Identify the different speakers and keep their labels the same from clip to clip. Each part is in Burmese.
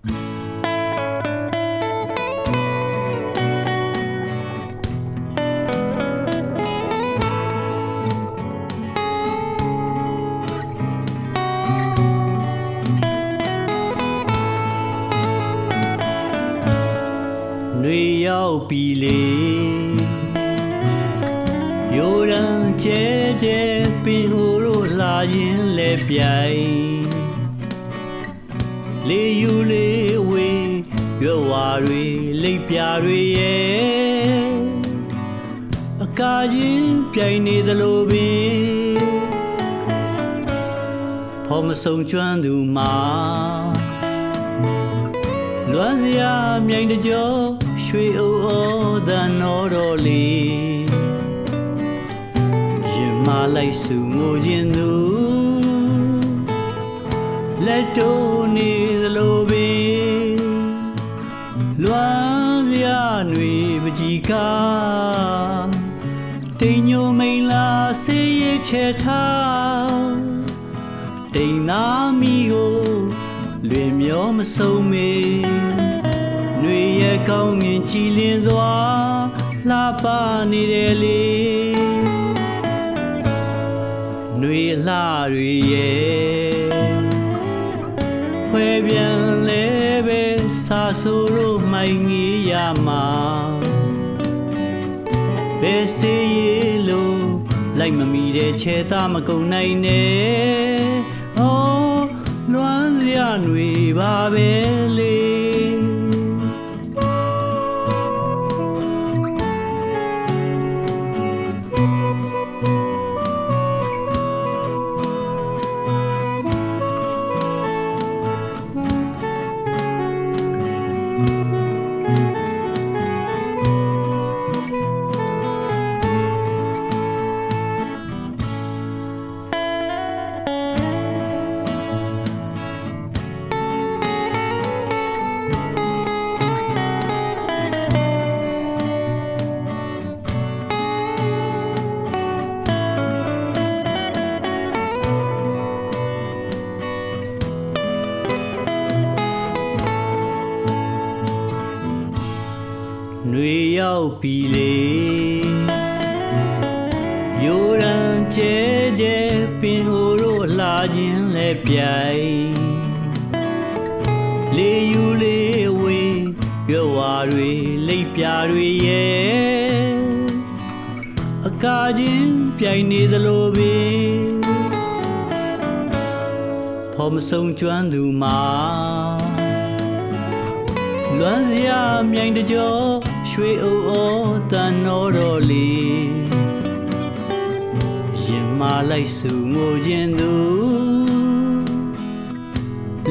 Speaker 1: နွေရောက်ပြီလေရိုးရန်ကျဲကျဲပင်ဟိုတို့လာရင်လဲပြိုင်လေယူလေးဝေးရွဝါတွေလိပ်ပြာတွေရဲ့အကာချင်းပြိုင်နေသလိုပင်ဖော်မဆုံးကျွမ်းသူမှာလွမ်းစရာမြိုင်တကြောရွှေအိုဩတန်တော်တော်လေးရင်မလိုက်စုငိုခြင်းသူလက်တိုးနေသလိုပင်လွမ်းစရာຫນွေပကြီးကားတိမ်ညိုမိန်လာဆေးရချဲထားတိမ်နာမီကိုလွင်မျောမဆုံးမေຫນွေရဲ့ကောင်းငင်ကြည်လင်းစွာလှပနေတယ်လေຫນွေလှတွေရဲ့ဖွဲပြန်လဲပဲစာဆိုတို့မိုင်ငေးရမှာဘယ်စေးရလို့လိုက်မမီတဲ့ချဲသားမကုန်နိုင်နဲ့လွမ်းစရာຫນွေပါပဲလေຫນွေရောက်ပြီလေရိုးရန်ကျဲကျဲပင်ဟိုတို့လာခြင်းလဲပြိုင်လေယူလေးဝေးရွဝါတွေလိပ်ပြာတွေရဲ့အကာချင်းပြိုင်နေသလိုပင်ဖော်မဆုံးကျွမ်းသူမှာလွမ်းစရာမြိုင်တကြောရွှေအိုဩတန်တော်တော်လေးရင်မလိုက်စုငိုခြင်းသူ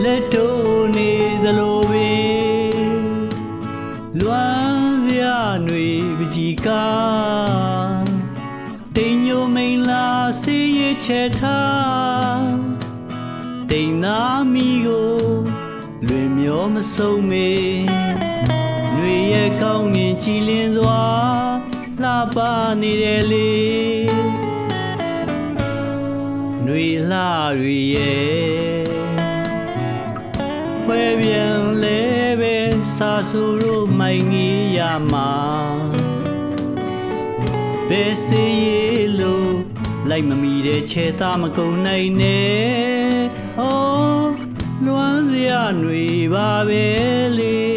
Speaker 1: လက်တိုးနေသလိုပင်လွမ်းစရာຫນွေပကြီးကားတိမ်ညိုမိန်လာဆေးရချဲထားတိမ်နာမီကိုလွင်မျောမဆုံးမေຫນွေရဲ့ကောင်းငင်ကြည်လင်းစွာလှပနေတယ်လေຫນွေလှတွေရဲ့ဖွဲပြန်လဲပဲစာဆိုတို့မိုင်ငေးရမှာဘယ်စေးရလို့လိုက်မမီတဲ့ချဲသားမကုန်နိုင်နဲ့လွမ်းစရာຫນွေပါပဲလေ